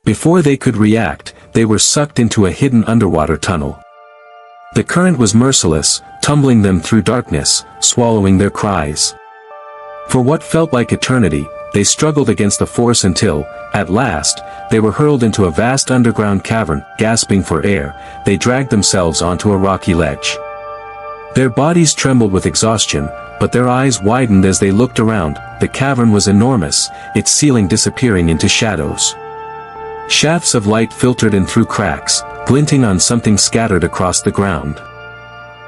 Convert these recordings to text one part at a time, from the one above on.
Before they could react, they were sucked into a hidden underwater tunnel. The current was merciless, tumbling them through darkness, swallowing their cries. For what felt like eternity, they struggled against the force until, at last, they were hurled into a vast underground cavern. Gasping for air, they dragged themselves onto a rocky ledge. Their bodies trembled with exhaustion, but their eyes widened as they looked around. The cavern was enormous, its ceiling disappearing into shadows. Shafts of light filtered in through cracks, glinting on something scattered across the ground.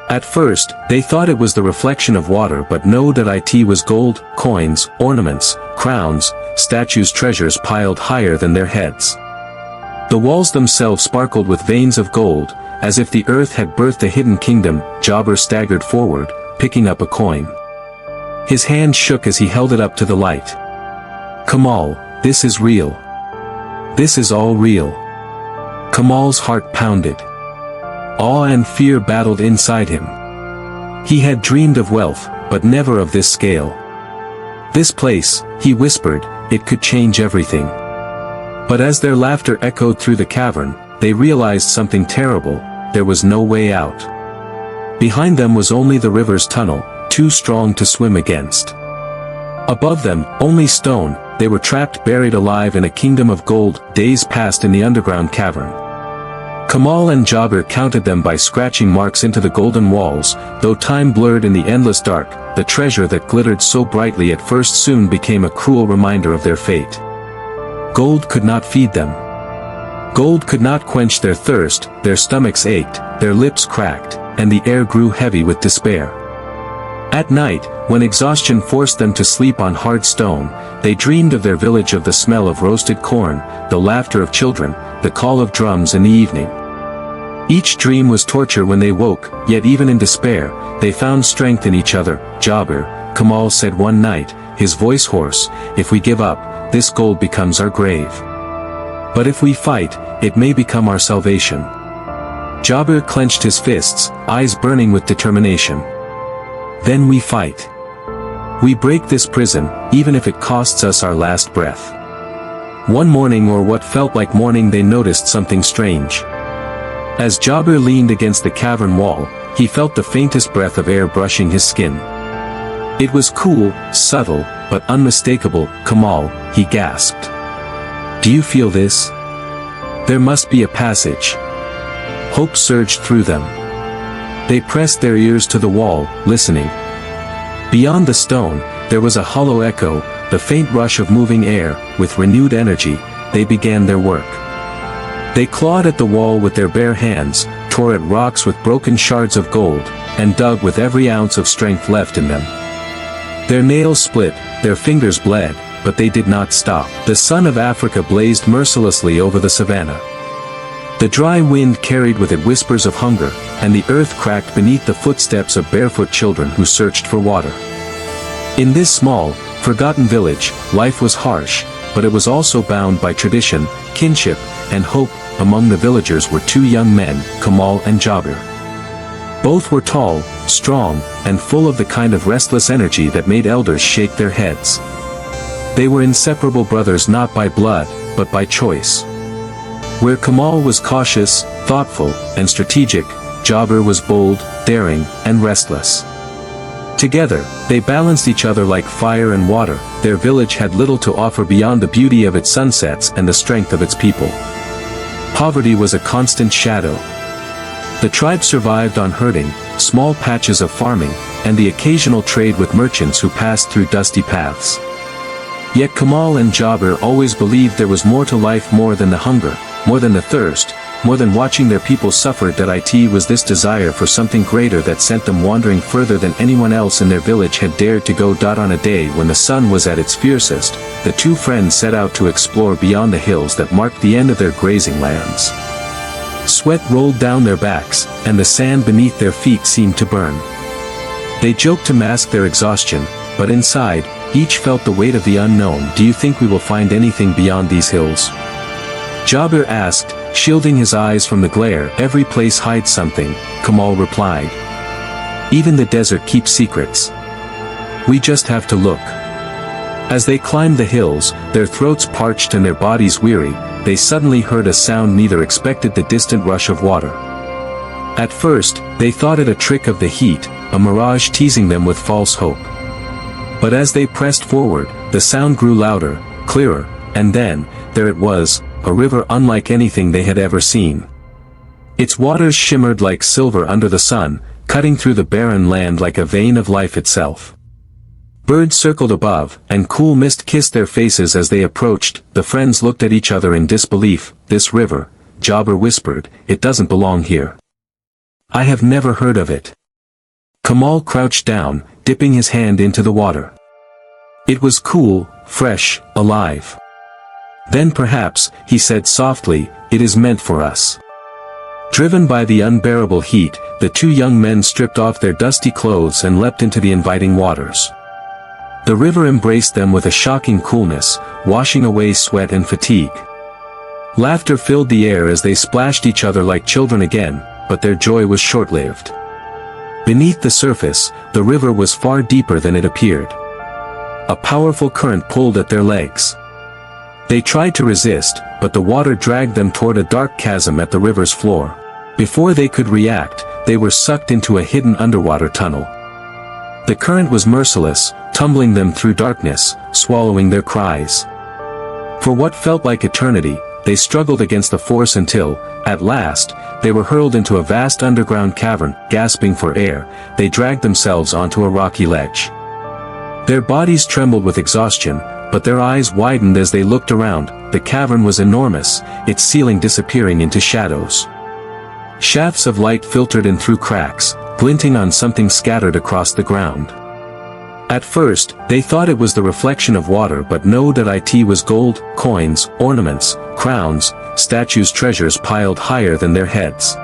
At first, they thought it was the reflection of water, but no, it was gold, coins, ornaments, crowns, statues, treasures piled higher than their heads. The walls themselves sparkled with veins of gold, as if the earth had birthed a hidden kingdom. Jobber staggered forward, picking up a coin. His hand shook as he held it up to the light. "Kamal, this is real. This is all real." Kamal's heart pounded. Awe and fear battled inside him. He had dreamed of wealth, but never of this scale. "This place," he whispered, "it could change everything." But as their laughter echoed through the cavern, they realized something terrible: there was no way out. Behind them was only the river's tunnel, too strong to swim against. Above them, only stone. They were trapped, buried alive in a kingdom of gold. Days passed in the underground cavern. Kamal and Jabir counted them by scratching marks into the golden walls. Though time blurred in the endless dark, the treasure that glittered so brightly at first soon became a cruel reminder of their fate. Gold could not feed them. Gold could not quench their thirst. Their stomachs ached, their lips cracked, and the air grew heavy with despair. At night, when exhaustion forced them to sleep on hard stone, they dreamed of their village, of the smell of roasted corn, the laughter of children, the call of drums in the evening. Each dream was torture when they woke, yet even in despair, they found strength in each other. "Jabir," Kamal said one night, his voice hoarse, "if we give up, this gold becomes our grave. But if we fight, it may become our salvation." Jabir clenched his fists, eyes burning with determination. "Then we fight. We break this prison, even if it costs us our last breath." One morning, or what felt like morning, they noticed something strange. As Jabir leaned against the cavern wall, he felt the faintest breath of air brushing his skin. It was cool, subtle, but unmistakable. "Kamal," he gasped. "Do you feel this? There must be a passage." Hope surged through them. They pressed their ears to the wall, listening. Beyond the stone, there was a hollow echo, the faint rush of moving air. With renewed energy, they began their work. They clawed at the wall with their bare hands, tore at rocks with broken shards of gold, and dug with every ounce of strength left in them. Their nails split, their fingers bled, but they did not stop. The sun of Africa blazed mercilessly over the savannah. The dry wind carried with it whispers of hunger, and the earth cracked beneath the footsteps of barefoot children who searched for water. In this small, forgotten village, life was harsh, but it was also bound by tradition, kinship, and hope. Among the villagers were two young men, Kamal and Jabir. Both were tall, strong, and full of the kind of restless energy that made elders shake their heads. They were inseparable brothers, not by blood, but by choice. Where Kamal was cautious, thoughtful, and strategic, Jabir was bold, daring, and restless. Together, they balanced each other like fire and water. Their village had little to offer beyond the beauty of its sunsets and the strength of its people. Poverty was a constant shadow. The tribe survived on herding, small patches of farming, and the occasional trade with merchants who passed through dusty paths. Yet Kamal and Jabir always believed there was more to life, more than the hunger, more than the thirst, more than watching their people suffer. It was this desire for something greater that sent them wandering further than anyone else in their village had dared to go. On a day when the sun was at its fiercest, the two friends set out to explore beyond the hills that marked the end of their grazing lands. Sweat rolled down their backs, and the sand beneath their feet seemed to burn. They joked to mask their exhaustion, but inside, each felt the weight of the unknown. "Do you think we will find anything beyond these hills?" Jabir asked, shielding his eyes from the glare. "Every place hides something," Kamal replied. "Even the desert keeps secrets. We just have to look." As they climbed the hills, their throats parched and their bodies weary, they suddenly heard a sound neither expected: the distant rush of water. At first, they thought it a trick of the heat, a mirage teasing them with false hope. But as they pressed forward, the sound grew louder, clearer, and then, there it was, a river unlike anything they had ever seen. Its waters shimmered like silver under the sun, cutting through the barren land like a vein of life itself. Birds circled above, and cool mist kissed their faces as they approached. The friends looked at each other in disbelief. "This river," Jobber whispered, "it doesn't belong here. I have never heard of it." Kamal crouched down, dipping his hand into the water. It was cool, fresh, alive. "Then perhaps," he said softly, "it is meant for us." Driven by the unbearable heat, the two young men stripped off their dusty clothes and leapt into the inviting waters. The river embraced them with a shocking coolness, washing away sweat and fatigue. Laughter filled the air as they splashed each other like children again, but their joy was short-lived. Beneath the surface, the river was far deeper than it appeared. A powerful current pulled at their legs. They tried to resist, but the water dragged them toward a dark chasm at the river's floor. Before they could react, they were sucked into a hidden underwater tunnel. The current was merciless, tumbling them through darkness, swallowing their cries. For what felt like eternity, they struggled against the force until, at last, they were hurled into a vast underground cavern. Gasping for air, they dragged themselves onto a rocky ledge. Their bodies trembled with exhaustion, but their eyes widened as they looked around. The cavern was enormous, its ceiling disappearing into shadows. Shafts of light filtered in through cracks, glinting on something scattered across the ground. At first, they thought it was the reflection of water, but no, it was gold, coins, ornaments, crowns, statues, treasures piled higher than their heads.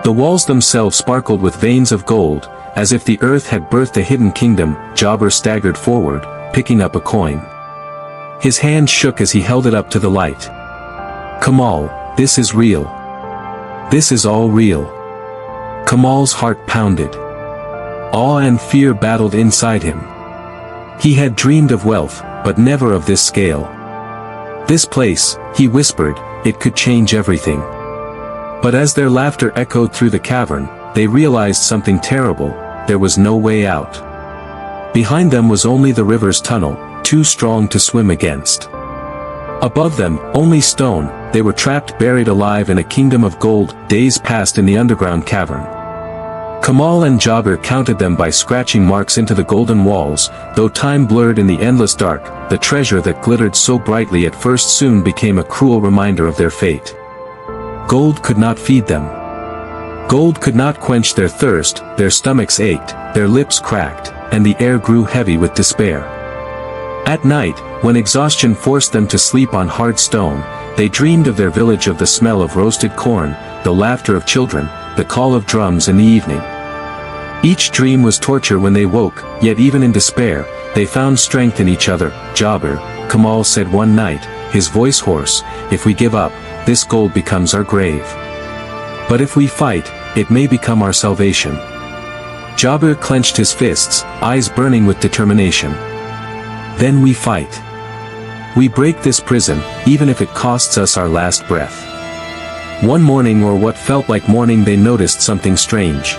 The walls themselves sparkled with veins of gold, as if the earth had birthed a hidden kingdom. Jobber staggered forward, picking up a coin. His hand shook as he held it up to the light. "Kamal, this is real. This is all real." Kamal's heart pounded. Awe and fear battled inside him. He had dreamed of wealth, but never of this scale. "This place," he whispered, "it could change everything." But as their laughter echoed through the cavern, they realized something terrible: there was no way out. Behind them was only the river's tunnel, too strong to swim against. Above them, only stone. They were trapped, buried alive in a kingdom of gold. Days passed in the underground cavern. Kamal and Jobber counted them by scratching marks into the golden walls. Though time blurred in the endless dark, the treasure that glittered so brightly at first soon became a cruel reminder of their fate. Gold could not feed them. Gold could not quench their thirst. Their stomachs ached, their lips cracked, and the air grew heavy with despair. At night, when exhaustion forced them to sleep on hard stone, they dreamed of their village, of the smell of roasted corn, the laughter of children, the call of drums in the evening. Each dream was torture when they woke, yet even in despair, they found strength in each other. "Jobber," Kamal said one night, his voice hoarse, "if we give up, this gold becomes our grave. But if we fight, it may become our salvation." Jobber clenched his fists, eyes burning with determination. "Then we fight. We break this prison, even if it costs us our last breath." One morning, or what felt like morning, they noticed something strange.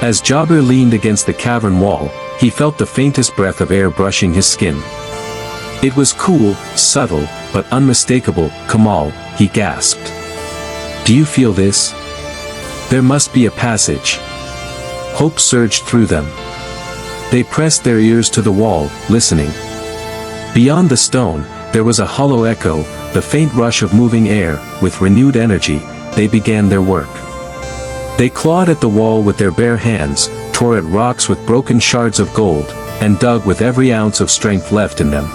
As Jobber leaned against the cavern wall, he felt the faintest breath of air brushing his skin. It was cool, subtle, but unmistakable. "Kamal," he gasped. "Do you feel this? There must be a passage." Hope surged through them. They pressed their ears to the wall, listening. Beyond the stone, there was a hollow echo, the faint rush of moving air. With renewed energy, they began their work. They clawed at the wall with their bare hands, tore at rocks with broken shards of gold, and dug with every ounce of strength left in them.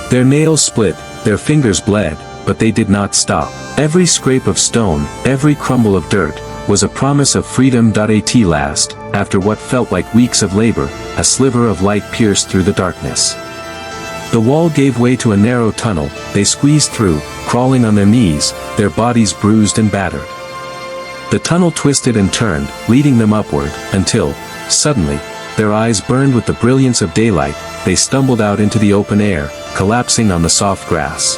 Their nails split, their fingers bled, but they did not stop. Every scrape of stone, every crumble of dirt, was a promise of freedom. At last, after what felt like weeks of labor, a sliver of light pierced through the darkness. The wall gave way to a narrow tunnel. They squeezed through, crawling on their knees, their bodies bruised and battered. The tunnel twisted and turned, leading them upward, until, suddenly, their eyes burned with the brilliance of daylight. They stumbled out into the open air, collapsing on the soft grass.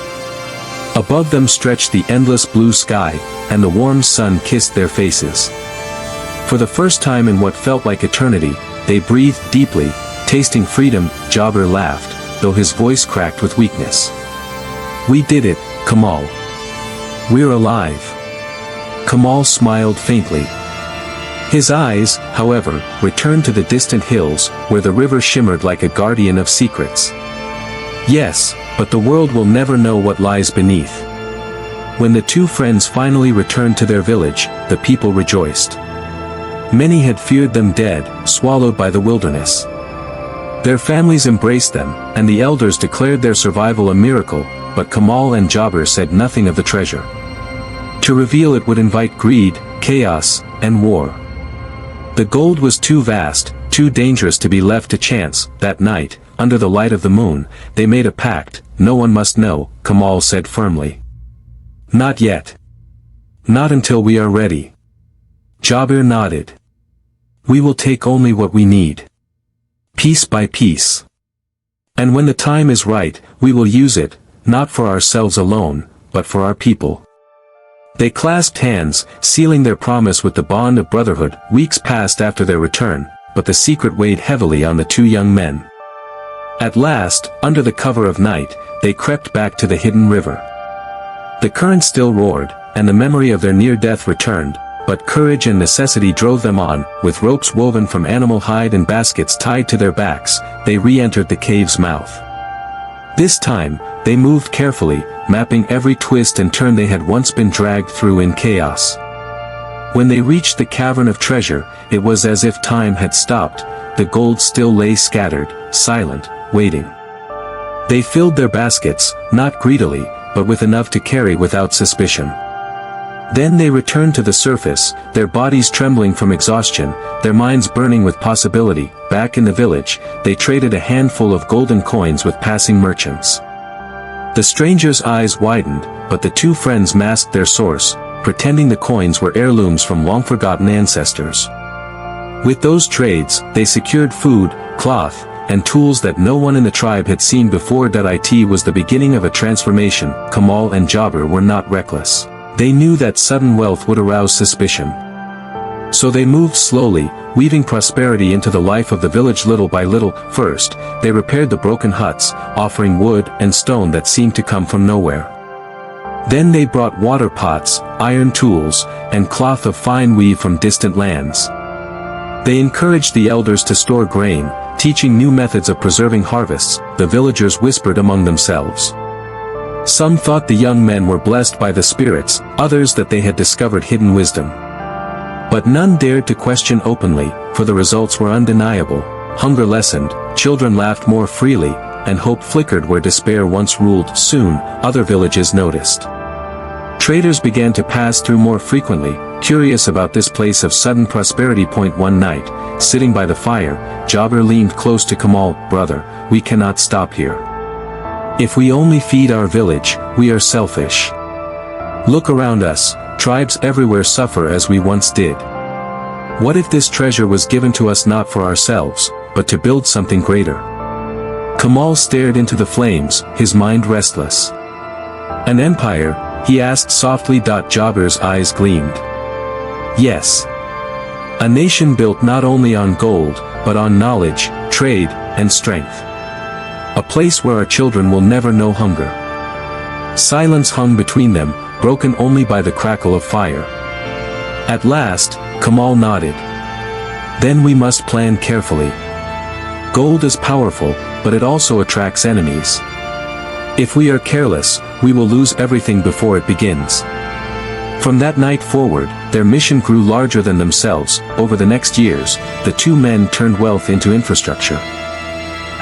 Above them stretched the endless blue sky, and the warm sun kissed their faces. For the first time in what felt like eternity, they breathed deeply, tasting freedom. Jabir laughed, though his voice cracked with weakness. "We did it, Kamal. We're alive." Kamal smiled faintly. His eyes, however, returned to the distant hills, where the river shimmered like a guardian of secrets. "Yes, but the world will never know what lies beneath." When the two friends finally returned to their village, the people rejoiced. Many had feared them dead, swallowed by the wilderness. Their families embraced them, and the elders declared their survival a miracle, but Kamal and Jabir said nothing of the treasure. To reveal it would invite greed, chaos, and war. The gold was too vast, too dangerous to be left to chance. That night, under the light of the moon, they made a pact. "No one must know," Kamal said firmly. "Not yet. Not until we are ready." Jabir nodded. "We will take only what we need. Piece by piece. And when the time is right, we will use it, not for ourselves alone, but for our people." They clasped hands, sealing their promise with the bond of brotherhood. Weeks passed after their return, but the secret weighed heavily on the two young men. At last, under the cover of night, they crept back to the hidden river. The current still roared, and the memory of their near death returned, but courage and necessity drove them on. With ropes woven from animal hide and baskets tied to their backs, they re-entered the cave's mouth. This time, they moved carefully, mapping every twist and turn they had once been dragged through in chaos. When they reached the cavern of treasure, it was as if time had stopped. The gold still lay scattered, silent, waiting. They filled their baskets, not greedily, but with enough to carry without suspicion. Then they returned to the surface, their bodies trembling from exhaustion, their minds burning with possibility. Back in the village, they traded a handful of golden coins with passing merchants. The strangers' eyes widened, but the two friends masked their source, pretending the coins were heirlooms from long-forgotten ancestors. With those trades, they secured food, cloth, and tools that no one in the tribe had seen before. It was the beginning of a transformation. Kamal and Jabir were not reckless. They knew that sudden wealth would arouse suspicion. So they moved slowly, weaving prosperity into the life of the village little by little. First, they repaired the broken huts, offering wood and stone that seemed to come from nowhere. Then they brought water pots, iron tools, and cloth of fine weave from distant lands. They encouraged the elders to store grain, teaching new methods of preserving harvests. The villagers whispered among themselves. Some thought the young men were blessed by the spirits, others that they had discovered hidden wisdom. But none dared to question openly, for the results were undeniable. Hunger lessened, children laughed more freely, and hope flickered where despair once ruled. Soon, other villages noticed. Traders began to pass through more frequently, curious about this place of sudden prosperity. One night, sitting by the fire, Jabir leaned close to Kamal. "Brother, we cannot stop here. If we only feed our village, we are selfish. Look around us, tribes everywhere suffer as we once did. What if this treasure was given to us not for ourselves, but to build something greater?" Kamal stared into the flames, his mind restless. "An empire?" he asked softly. Jabir's eyes gleamed. "Yes. A nation built not only on gold, but on knowledge, trade, and strength. A place where our children will never know hunger." Silence hung between them, broken only by the crackle of fire. At last, Kamal nodded. "Then we must plan carefully. Gold is powerful, but it also attracts enemies. If we are careless, we will lose everything before it begins." From that night forward, their mission grew larger than themselves. Over the next years, the two men turned wealth into infrastructure.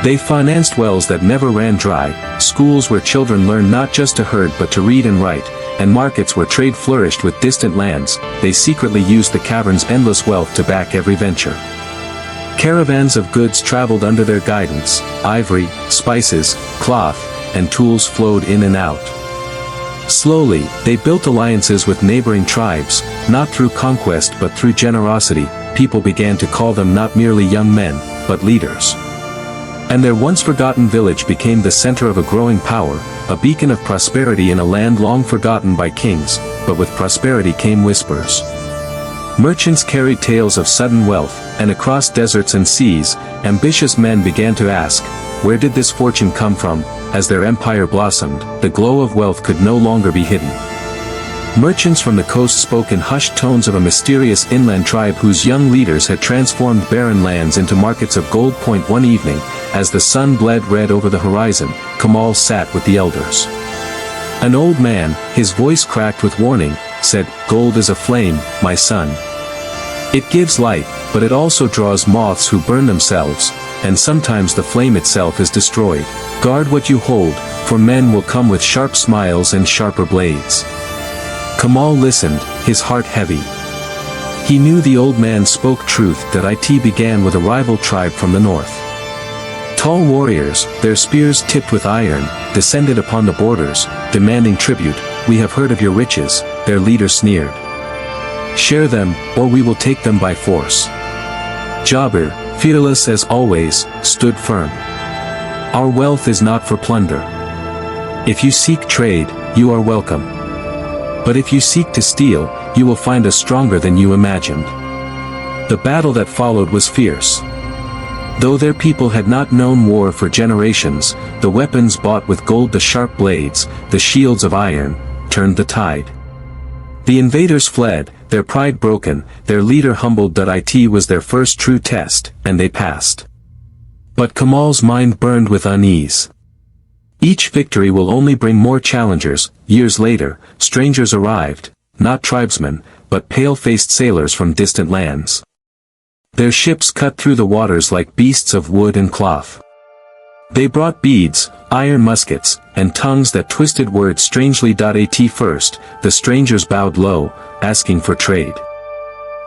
They financed wells that never ran dry, schools where children learned not just to herd but to read and write, and markets where trade flourished with distant lands. They secretly used the cavern's endless wealth to back every venture. Caravans of goods traveled under their guidance. Ivory, spices, cloth, and tools flowed in and out. Slowly, they built alliances with neighboring tribes, not through conquest but through generosity. People began to call them not merely young men, but leaders. And their once forgotten village became the center of a growing power, a beacon of prosperity in a land long forgotten by kings, but with prosperity came whispers. Merchants carried tales of sudden wealth, and across deserts and seas, ambitious men began to ask, where did this fortune come from? As their empire blossomed, the glow of wealth could no longer be hidden. Merchants from the coast spoke in hushed tones of a mysterious inland tribe whose young leaders had transformed barren lands into markets of gold. One evening, as the sun bled red over the horizon, Kamal sat with the elders. An old man, his voice cracked with warning, said, "Gold is a flame, my son. It gives light, but it also draws moths who burn themselves, and sometimes the flame itself is destroyed. Guard what you hold, for men will come with sharp smiles and sharper blades." Kamal listened, his heart heavy. He knew the old man spoke truth, that it began with a rival tribe from the north. Tall warriors, their spears tipped with iron, descended upon the borders, demanding tribute. "We have heard of your riches," their leader sneered. "Share them, or we will take them by force." Jabir, fearless as always, stood firm. "Our wealth is not for plunder. If you seek trade, you are welcome. But if you seek to steal, you will find us stronger than you imagined." The battle that followed was fierce. Though their people had not known war for generations, the weapons bought with gold, the sharp blades, the shields of iron, turned the tide. The invaders fled, their pride broken, their leader humbled. It was their first true test, and they passed. But Kamal's mind burned with unease. Each victory will only bring more challengers. Years later, strangers arrived, not tribesmen, but pale-faced sailors from distant lands. Their ships cut through the waters like beasts of wood and cloth. They brought beads, iron muskets, and tongues that twisted words strangely. At first, the strangers bowed low, asking for trade.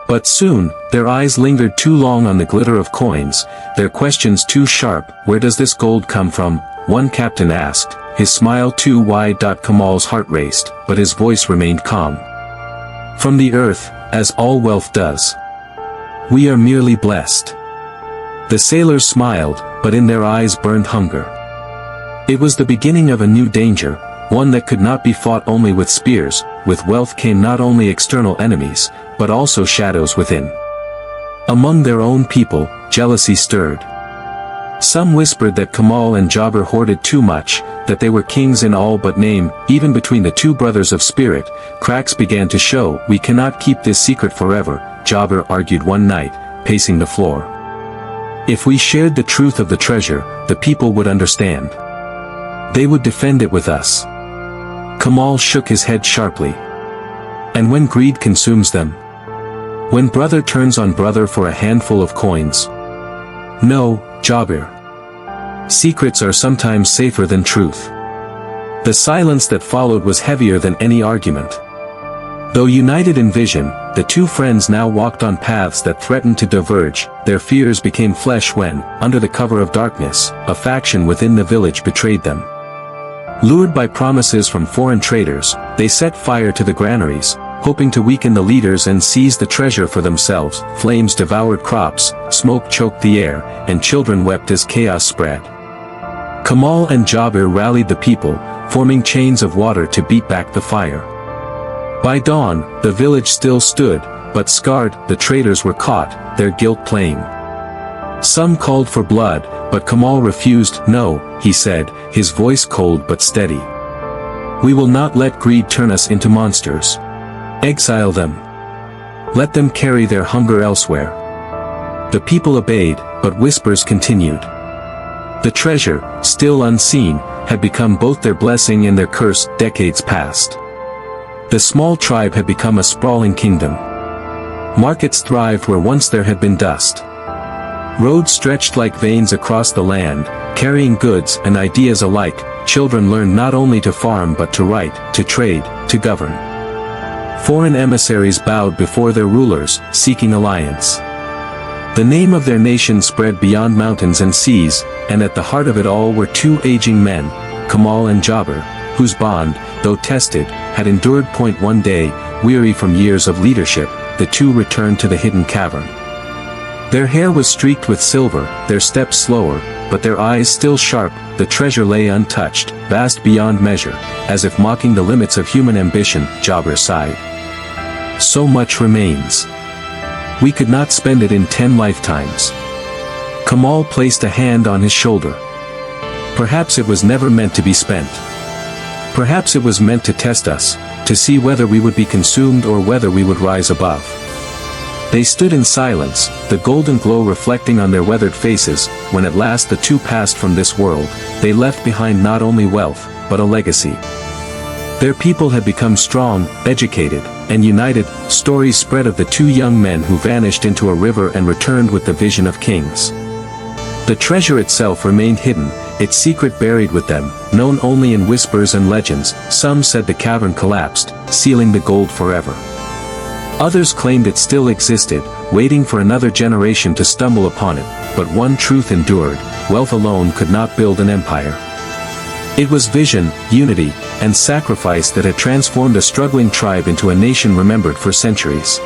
But soon, their eyes lingered too long on the glitter of coins, their questions too sharp. "Where does this gold come from?" one captain asked, his smile too wide. Kamal's heart raced, but his voice remained calm. "From the earth, as all wealth does. We are merely blessed." The sailors smiled, but in their eyes burned hunger. It was the beginning of a new danger, one that could not be fought only with spears. With wealth came not only external enemies, but also shadows within. Among their own people, jealousy stirred. Some whispered that Kamal and Jabir hoarded too much, that they were kings in all but name. Even between the two brothers of spirit, cracks began to show. "We cannot keep this secret forever," Jabir argued one night, pacing the floor. "If we shared the truth of the treasure, the people would understand. They would defend it with us." Kamal shook his head sharply. "And when greed consumes them? When brother turns on brother for a handful of coins?" "No, Jabir. Secrets are sometimes safer than truth." The silence that followed was heavier than any argument. Though united in vision, the two friends now walked on paths that threatened to diverge. Their fears became flesh when, under the cover of darkness, a faction within the village betrayed them. Lured by promises from foreign traders, they set fire to the granaries, hoping to weaken the leaders and seize the treasure for themselves. Flames devoured crops, smoke choked the air, and children wept as chaos spread. Kamal and Jabir rallied the people, forming chains of water to beat back the fire. By dawn, the village still stood, but scarred. The traitors were caught, their guilt plain. Some called for blood, but Kamal refused. "No," he said, his voice cold but steady. "We will not let greed turn us into monsters. Exile them. Let them carry their hunger elsewhere." The people obeyed, but whispers continued. The treasure, still unseen, had become both their blessing and their curse. Decades passed. The small tribe had become a sprawling kingdom. Markets thrived where once there had been dust. Roads stretched like veins across the land, carrying goods and ideas alike. Children learned not only to farm but to write, to trade, to govern. Foreign emissaries bowed before their rulers, seeking alliance. The name of their nation spread beyond mountains and seas, and at the heart of it all were two aging men, Kamal and Jabir, whose bond, though tested, had endured. One day, weary from years of leadership, the two returned to the hidden cavern. Their hair was streaked with silver, their steps slower, but their eyes still sharp. The treasure lay untouched, vast beyond measure, as if mocking the limits of human ambition. Jabir sighed. So much remains. We could not spend it in 10 lifetimes. Kamal placed a hand on his shoulder. Perhaps it was never meant to be spent. Perhaps it was meant to test us, to see whether we would be consumed or whether we would rise above. They stood in silence, the golden glow reflecting on their weathered faces. When at last the two passed from this world, they left behind not only wealth, but a legacy. Their people had become strong, educated, and united. Stories spread of the two young men who vanished into a river and returned with the vision of kings. The treasure itself remained hidden, its secret buried with them, known only in whispers and legends. Some said the cavern collapsed, sealing the gold forever. Others claimed it still existed, waiting for another generation to stumble upon it. But one truth endured: wealth alone could not build an empire. It was vision, unity, and sacrifice that had transformed a struggling tribe into a nation remembered for centuries.